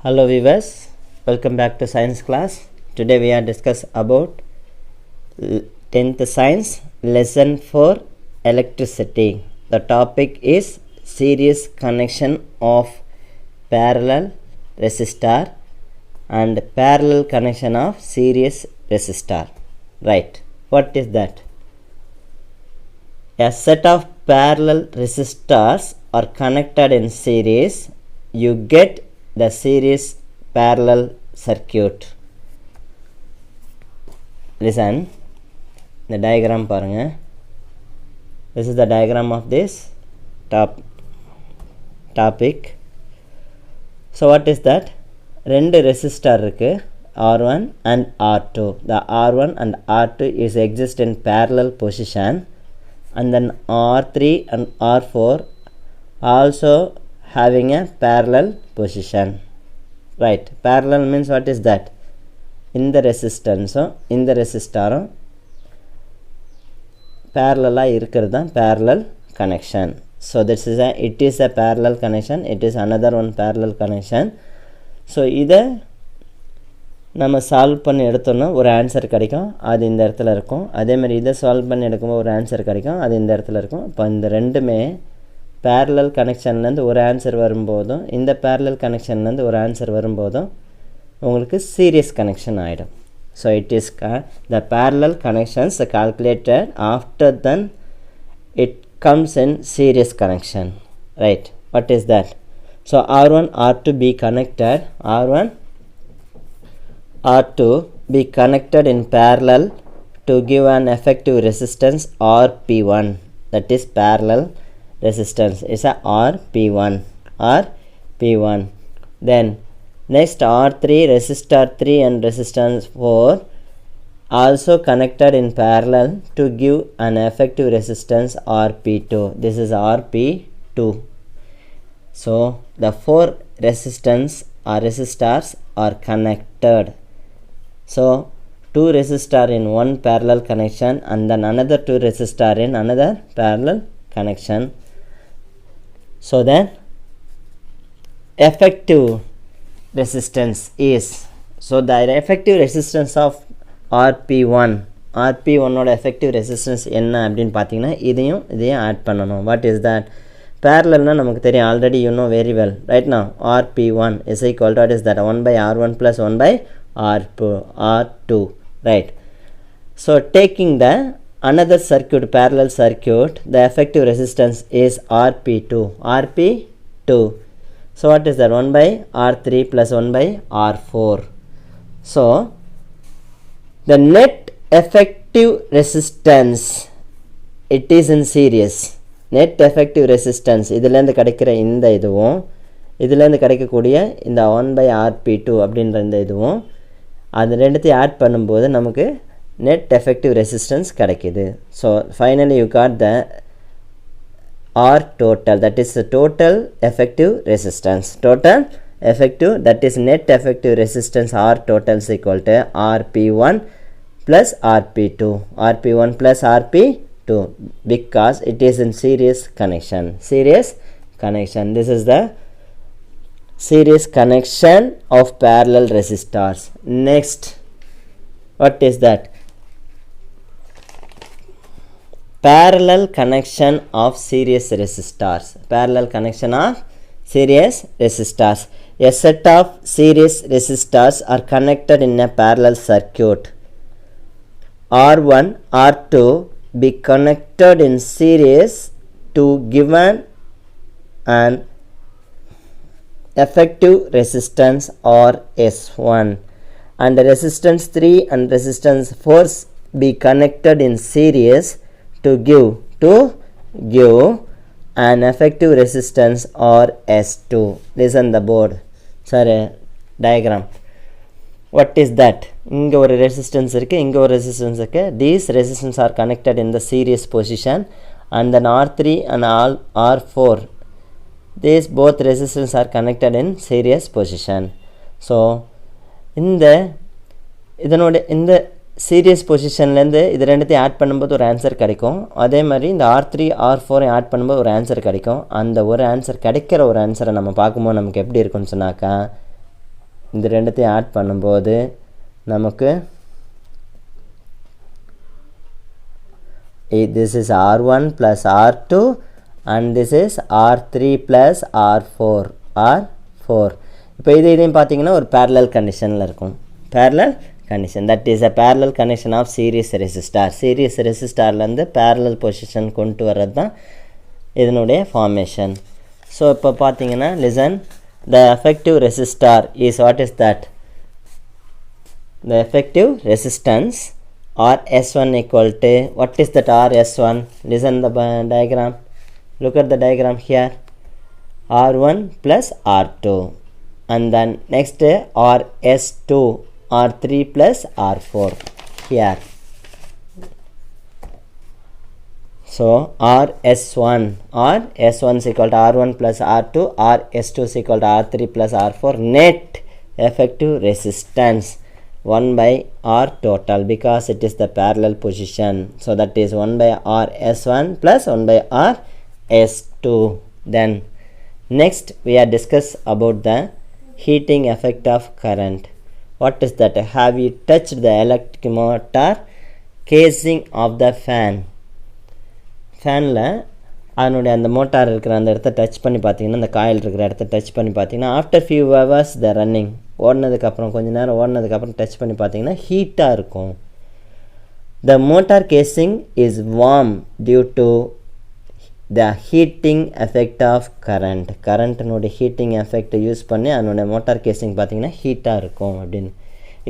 Hello viewers, welcome back to science class. Today we are discuss about 10th science lesson 4 electricity. The topic is series connection of parallel resistor and parallel connection of series resistor. Right, what is that? A set of parallel resistors are connected in series. You get the series parallel circuit. Listen, the diagram paranga. This is the diagram of this topic. So what is that? Rendu resistor irukku, R1 and R2. The R1 and R2 is exist in parallel position, and then R3 and R4 also having a parallel position. Right, parallel means what is that? In the resistance in the resistor parallel irukkiradha parallel connection. So this is it is a parallel connection, it is another one parallel connection. So இதை நம்ம solve பண்ணி எடுத்தோம்னா ஒரு answer கிடைக்கும், அது இந்த இடத்துல இருக்கும். அதே மாதிரி இதை சால்வ் பண்ணி எடுக்கும்போது ஒரு ஆன்சர் கிடைக்கும், அது இந்த இடத்துல இருக்கும். இப்போ இந்த ரெண்டுமே parallel கனெக்ஷன்லேருந்து ஒரு ஆன்சர் வரும்போதும் இந்த parallel கனெக்ஷன்லேருந்து ஒரு ஆன்சர் வரும்போதும் உங்களுக்கு சீரியஸ் கனெக்ஷன் ஆகிடும். So it is the parallel connections calculated after then it comes in series connection. Right, what is that? So R1 R2 be connected, R1 R2 be connected in parallel to give an effective resistance RP1, that is parallel resistance is a RP1. Then next R3 resistor 3 and resistance 4 also connected in parallel to give an effective resistance RP2. This is RP2. So the four resistance or resistors are connected. So two resistor in one parallel connection and then another two resistor in another parallel connection. So then effective resistance is, so the effective resistance of RP1 ஓட effective resistance என்ன அப்படின்னு பார்த்தீங்கன்னா இதையும் add பண்ணணும். What is that? parallelனா நமக்கு தெரியும், already you know very well. Right now RP1 is equal to what is that? 1 by R1 plus 1 by R2. Right, so taking the another circuit, parallel circuit, the effective resistance is RP2. So what is that? 1 by R3 plus 1 by R4. So the net effective resistance, it is in series. Net effective resistance இதிலேருந்து கிடைக்கிற இந்த இதுவும் இதிலேருந்து கிடைக்கக்கூடிய இந்த 1 by RP2 அப்படின்ற இந்த இதுவும் அது ரெண்டுத்தையும் ஆட் பண்ணும்போது நமக்கு net effective resistance கிடைக்குது. So finally you got the R total, that is the total effective resistance. Total effective, that is net effective resistance R total is equal to RP1 plus RP2. RP1 plus RP2 because it is in series connection. This is the series connection of parallel resistors. Next, what is that? Parallel connection of series resistors. Parallel connection of series resistors. A set of series resistors are connected in a parallel circuit. R1 R2 be connected in series to given an effective resistance or S1, and resistance 3 and resistance 4 be connected in series to give an effective resistance or S2. Listen the board. Sorry, diagram. What is that? இங்க ஒரு resistance இருக்கு, இங்க ஒரு resistance இருக்கு. These resistance are connected in the series position, and then R3 and R4, these both resistance are connected in series position. So இந்த serious பொசிஷன்லேருந்து இது ரெண்டுத்தையும் add பண்ணும்போது ஒரு ஆன்சர் கிடைக்கும். அதே மாதிரி இந்த R3 R4 ஆட் பண்ணும்போது ஒரு ஆன்சர் கிடைக்கும். அந்த ஒரு ஆன்சர் கிடைக்கிற ஒரு ஆன்சரை நம்ம பார்க்கும்போது நமக்கு எப்படி இருக்குன்னு சொன்னாக்கா இந்த ரெண்டுத்தையும் ஆட் பண்ணும்போது நமக்கு this is R1 plus R2 and this is R3 plus R4 R4. இப்போ இதையும் பார்த்தீங்கன்னா ஒரு parallel conditionல இருக்கும். Parallel condition, that is a parallel connection of series resistor. Series resistorலேருந்து parallel position கொண்டு வர்றது தான் இதனுடைய formation. ஸோ இப்போ பார்த்தீங்கன்னா listen, the effective resistor is what is that? The effective resistance RS1 equal to, what is that RS1? Listen the diagram. Look at the diagram here. R1 plus R2. And then next RS2, R3 plus R4 here. So RS1 is equal to R1 plus R2, RS2 is equal to R3 plus R4. Net effective resistance 1 by R total, because it is the parallel position. So that is 1 by RS1 plus 1 by RS2. Then next we are discuss about the heating effect of current. What is that? Have you touched the electric motor casing of the fan? ஃபேனில் அதனுடைய அந்த motor இருக்கிற அந்த இடத்த touch பண்ணி பார்த்தீங்கன்னா, அந்த coil இருக்கிற இடத்த டச் பண்ணி பார்த்தீங்கன்னா, after few hours the running, ஓடினதுக்கப்புறம் கொஞ்சம் நேரம் ஓடினதுக்கப்புறம் டச் பண்ணி பார்த்தீங்கன்னா ஹீட்டாக இருக்கும். The motor casing is warm due to the heating effect of current. கரண்ட்டினுடைய ஹீட்டிங் எஃபெக்டை யூஸ் பண்ணி அதனுடைய மோட்டார் கேசிங் பார்த்தீங்கன்னா ஹீட்டாக இருக்கும் அப்படின்னு.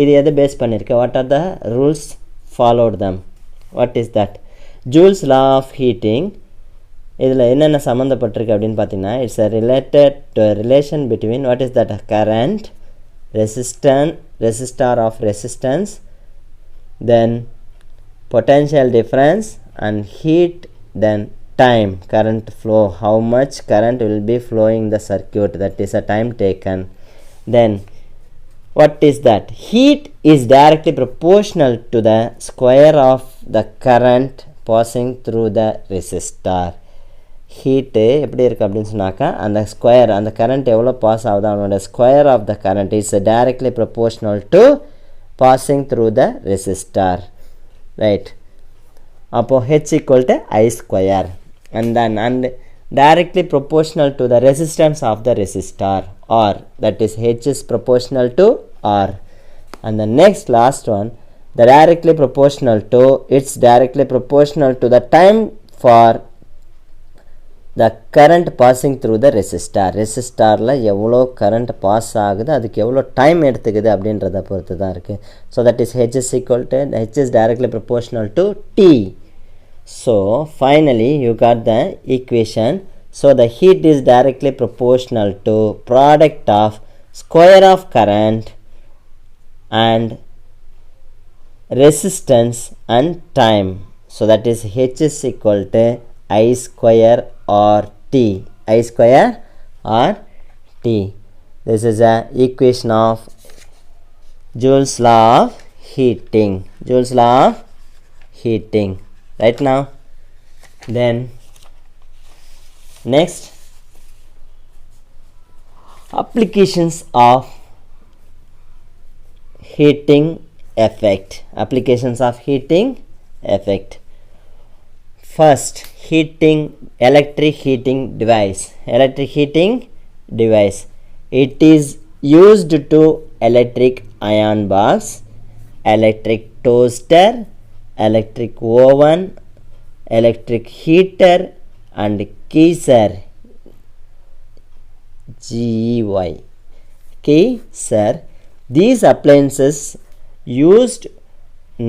இது எதை பேஸ் பண்ணியிருக்கு? What are the rules followed them? What is that? Joule's law of heating. இதில் என்னென்ன சம்மந்தப்பட்டிருக்கு அப்படின்னு பார்த்தீங்கன்னா, it's a related to relation between what is that current, resistor of resistance, then potential difference and heat, then time, current flow, how much current will be flowing the circuit, that is a time taken. Then what is that? Heat is directly proportional to the square of the current passing through the resistor. Heat எப்படி இருக்குது அப்படின்னு சொன்னாக்கா, அந்த square, அந்த current எவ்வளோ pass ஆகுது அதனோட square of the current is directly proportional to passing through the resistor, right? அப்போது H equal to I square, and directly proportional to the resistance of the resistor, R, that is H is proportional to R. And the next last one, the directly proportional to, it's directly proportional to the time for the current passing through the resistor. ரெசிஸ்டாரில் எவ்வளோ current pass ஆகுது, அதுக்கு எவ்வளோ time எடுத்துக்குது அப்படின்றத பொறுத்து தான் இருக்குது. So that is H is equal to, H is directly proportional to T. So finally you got the equation. So the heat is directly proportional to product of square of current and resistance and time. So that is H is equal to I square or T. I square or T. This is a equation of Joule's law of heating. Joule's law of heating. Right now, then next, applications of heating effect. Applications of heating effect. First, heating, electric heating device. Electric heating device. It is used to electric iron box, electric toaster, electric oven, electric heater and geyser. GEY. Geyser. These appliances used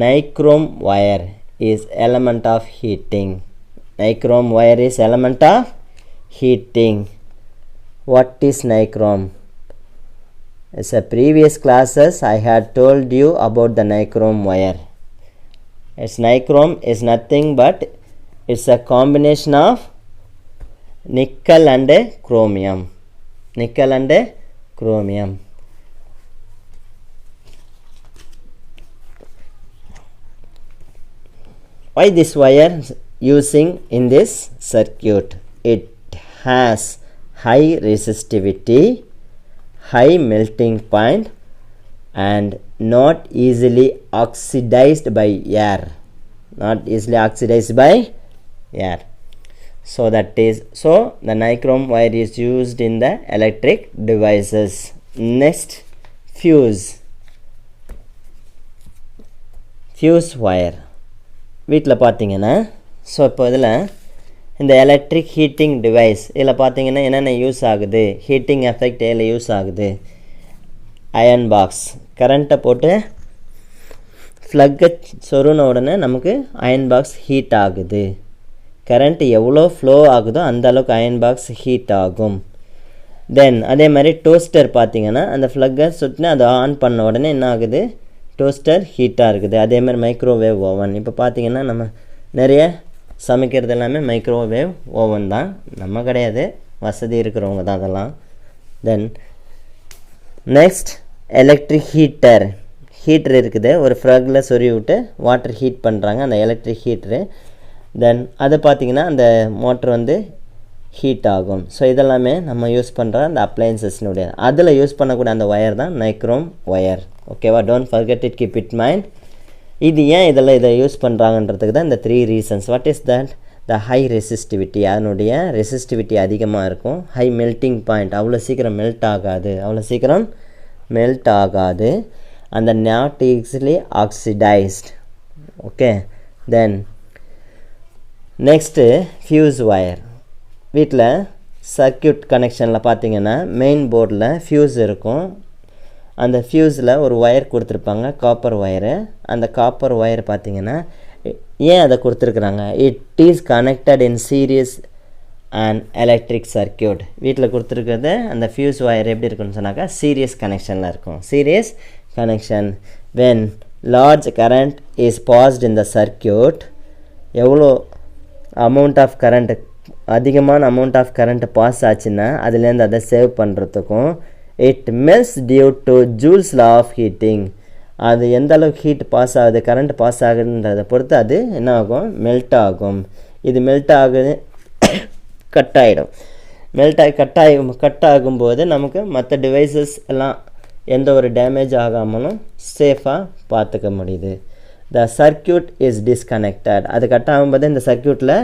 nichrome wire is element of heating. Nichrome wire is element of heating. What is nichrome? As a previous classes I had told you about the nichrome wire. Its nichrome is nothing but it's a combination of nickel and chromium. Nickel and chromium. Why this wire using in this circuit? It has high resistivity, high melting point, and not easily oxidized by air. Not easily oxidized by air. So that is, so the nichrome wire is used in the electric devices. Next, fuse. Fuse wire வீட்டில் பார்த்தீங்கன்னா, so இப்போ இதில் இந்த electric heating device இதில் பார்த்தீங்கன்னா என்னென்ன use ஆகுது, heating effect இதில் யூஸ் ஆகுது. அயன் பாக்ஸ், கரண்ட்டை போட்டு ஃப்ளக்கை சொருன உடனே நமக்கு அயன் பாக்ஸ் ஹீட் ஆகுது. கரண்ட் எவ்வளோ ஃப்ளோ ஆகுதோ அந்த அளவுக்கு அயன் பாக்ஸ் ஹீட் ஆகும். தென் அதே மாதிரி டோஸ்டர் பார்த்தீங்கன்னா அந்த ஃப்ளக்கை சுற்றினா அதை ஆன் பண்ண உடனே என்ன ஆகுது, டோஸ்டர் ஹீட்டாக இருக்குது. அதே மாதிரி மைக்ரோவேவ் ஓவன், இப்போ பார்த்தீங்கன்னா நம்ம நிறைய சமைக்கிறது எல்லாமே மைக்ரோவேவ் ஓவன் தான், நம்ம கிடையாது, வசதி இருக்கிறவங்க தான் அதெல்லாம். Then next electric heater. Heater இருக்குது, ஒரு ஃப்ளக்கில் சொருவி விட்டு வாட்டர் ஹீட் பண்ணுறாங்க, அந்த எலக்ட்ரிக் ஹீட்ரு. தென் அது பார்த்திங்கன்னா அந்த மோட்ரு வந்து ஹீட் ஆகும். ஸோ இதெல்லாமே நம்ம யூஸ் பண்ணுற அந்த அப்ளையன்சஸ்னுடைய அதில் யூஸ் பண்ணக்கூடிய அந்த ஒயர் தான் நைக்ரோம் ஒயர். ஓகேவா, don't forget it, keep it mind. இது ஏன் இதை யூஸ் பண்ணுறாங்கன்றதுக்கு தான் இந்த 3 reasons. What is that? The high resistivity, அதனுடைய ரெசிஸ்டிவிட்டி அதிகமாக இருக்கும். ஹை மெல்ட்டிங் பாயிண்ட், அவ்வளோ சீக்கிரம் மெல்ட் ஆகாது. அந்த not easily oxidised. Okay, then next fuse wire. வீட்டில் சர்க்யூட் கனெக்ஷனில் பார்த்தீங்கன்னா மெயின் போர்டில் ஃபியூஸ் இருக்கும். அந்த ஃபியூஸில் ஒரு ஒயர் கொடுத்துருப்பாங்க, காப்பர் ஒயரு. அந்த காப்பர் ஒயர் பார்த்திங்கன்னா ஏன் அதை கொடுத்துருக்குறாங்க, it is connected in series and electric circuit. வீட்டில் கொடுத்துருக்கிறது அந்த ஃபியூஸ் ஒயர் எப்படி இருக்குன்னு சொன்னாக்கா சீரியஸ் கனெக்ஷனில் இருக்கும். Series connection, when large current is passed in the circuit, எவ்வளோ அமௌண்ட் ஆஃப் கரண்ட், அதிகமான அமௌண்ட் ஆஃப் கரண்ட் பாஸ் ஆச்சுன்னா அதுலேருந்து அதை சேவ் பண்ணுறதுக்கும், it melts due to Joule's law of heating, அது எந்த அளவுக்கு ஹீட் பாஸ் ஆகுது, கரண்ட் பாஸ் ஆகுதுன்றதை பொறுத்து அது என்ன ஆகும், மெல்ட் ஆகும். இது மெல்ட் ஆகுது, கட் ஆகிடும். கட் ஆகும்போது நமக்கு மற்ற டிவைசஸ் எல்லாம் எந்த ஒரு டேமேஜ் ஆகாமலும் சேஃபாக பார்த்துக்க முடியுது. த சர்க்யூட் இஸ் டிஸ்கனெக்டட், அது கட் ஆகும்போது இந்த சர்க்யூட்டில்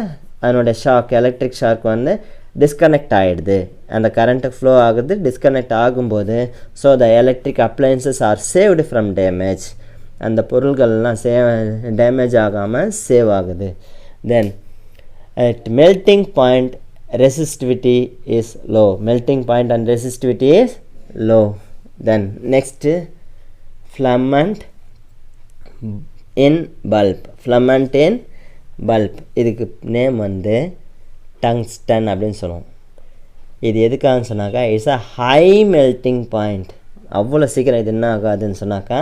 அதனுடைய ஷாக், எலக்ட்ரிக் ஷாக் வந்து டிஸ்கனெக்ட் ஆகிடுது. அந்த கரண்ட்டு ஃப்ளோ ஆகுது, டிஸ்கனெக்ட் ஆகும்போது so the electric appliances R saved from damage, அந்த பொருள்கள்லாம் டேமேஜ் ஆகாமல் சேவ் ஆகுது. தென் at melting point resistivity is low, melting point and resistivity is low. Then next, filament in bulb, filament in bulb, இதுக்கு name வந்து tungsten அப்படின்னு சொல்லுவோம். இது எதுக்காகன்னு சொன்னாக்கா it's a high melting point, அவ்வளோ சீக்கிரம் இது என்ன ஆகாதுன்னு சொன்னாக்கா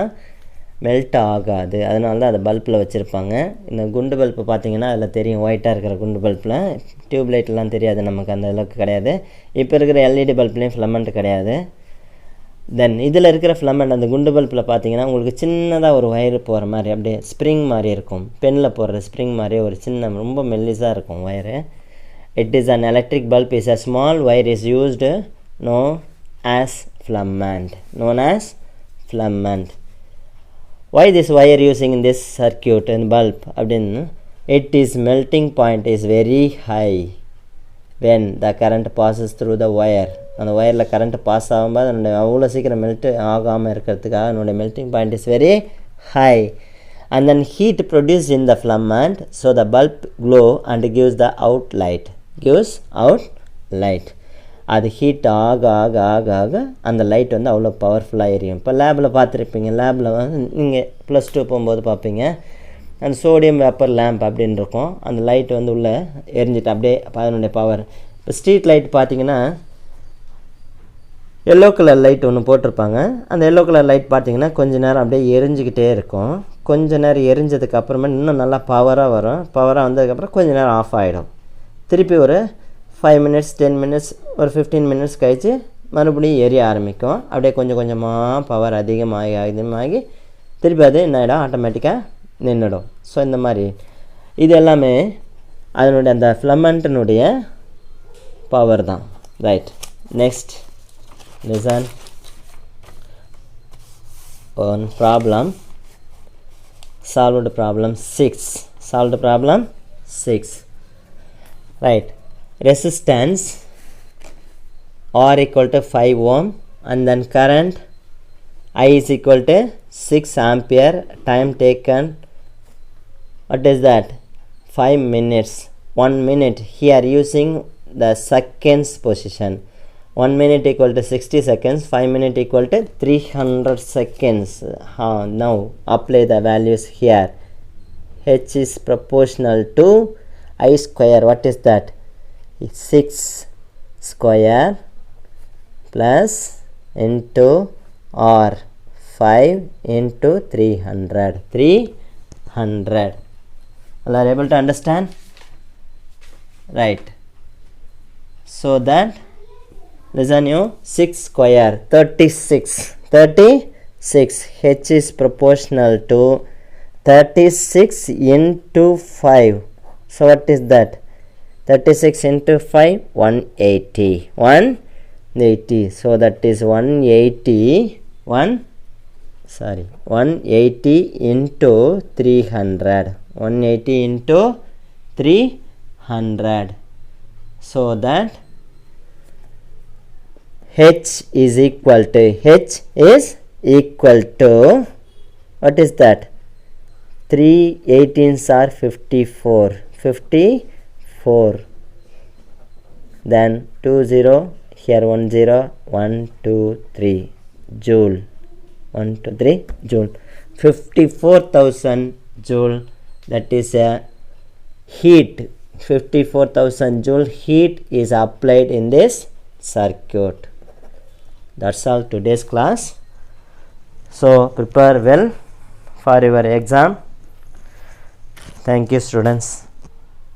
மெல்ட் ஆகாது. அதனால தான் அதை பல்பில் வச்சுருப்பாங்க. இந்த குண்டு பல்ப்பு பார்த்திங்கன்னா அதில் தெரியும், ஒயிட்டாக இருக்கிற குண்டு பல்பில். டியூப்லைட்லாம் தெரியாது நமக்கு, அந்த அளவுக்கு கிடையாது. இப்போ இருக்கிற எல்இடி பல்ப்லேயும் ஃபிலமெண்ட் கிடையாது. தென் இதில் இருக்கிற ஃபிலமெண்ட் அந்த குண்டு பல்பில் பார்த்திங்கன்னா உங்களுக்கு சின்னதாக ஒரு ஒயர் போகிற மாதிரி, அப்படியே ஸ்ப்ரிங் மாதிரி இருக்கும், பெனில் போடுற ஸ்ப்ரிங் மாதிரி ஒரு சின்ன ரொம்ப மெல்லிஸாக இருக்கும் wire. It is an electric bulb is a small wire is used known as filament. Why this wire using in this circuit and bulb அப்படின்னா, it is melting point is very high when the current passes through the wire. அந்த ஒயரில் current pass ஆகும்போது அதனுடைய அவ்வளோ சீக்கிரம் melt ஆகாமல் இருக்கிறதுக்காக அதனுடைய melting point is very high. And then heat produced in the filament, so the bulb glow and gives out light. அது heat ஆக ஆக ஆக ஆக அந்த லைட் வந்து அவ்வளோ பவர்ஃபுல்லாக எரியும். இப்போ லேபில் பார்த்துருப்பீங்க, லேபில் வந்து நீங்கள் +2 போகும்போது பார்ப்பீங்க, அந்த சோடியம் வேப்பர் லேம்ப் அப்படின்னு இருக்கும். அந்த லைட் வந்து உள்ளே எரிஞ்சிட்டு அப்படியே அதனுடைய பவர். இப்போ ஸ்ட்ரீட் லைட் பார்த்தீங்கன்னா எல்லோ கலர் லைட் ஒன்று போட்டிருப்பாங்க. அந்த எல்லோ கலர் லைட் பார்த்தீங்கன்னா கொஞ்சம் நேரம் அப்படியே எரிஞ்சிக்கிட்டே இருக்கும். கொஞ்சம் நேரம் எரிஞ்சதுக்கு அப்புறமா இன்னும் நல்லா பவராக வரும். பவராக வந்ததுக்கப்புறம் கொஞ்சம் நேரம் ஆஃப் ஆகிடும். திருப்பி ஒரு 5 minutes 10 minutes ஒரு 15 minutes கழித்து மறுபடியும் எரிய ஆரம்பிக்கும். அப்படியே கொஞ்சம் கொஞ்சமாக பவர் அதிகமாகி திருப்பி அது என்ன ஆகிடும், ஆட்டோமேட்டிக்காக நின்றுடும். ஸோ இந்த மாதிரி இது எல்லாமே அதனுடைய அந்த ஃபிலமெண்ட்டினுடைய பவர் தான். Right, next listen. one problem. Solved problem 6. Solved problem 6. Right. Resistance R equal to 5 ohm and then current I is equal to 6 ampere. Time taken, what is that? 5 minutes. 1 minute. Here using the seconds position. 1 minute equal to 60 seconds. 5 minute equal to 300 seconds. Now apply the values here. H is proportional to I square. What is that? 6 square plus into R 5 into 300. 300. All are able to understand? Right. So that, listen you, 6 square 36. 36. H is proportional to 36 into 5. So what is that? 36 into 5, 180. 180. So that is 180 into 300. 180 into 300. So that H is equal to what is that? 3 18s are 54. 54. Then 20, here 10, 1 2 3 joule. 1 2 3 joule. 54,000 joule. That is a heat. 54,000 joule heat is applied in this circuit. That's all today's class. So prepare well for your exam. Thank you, students.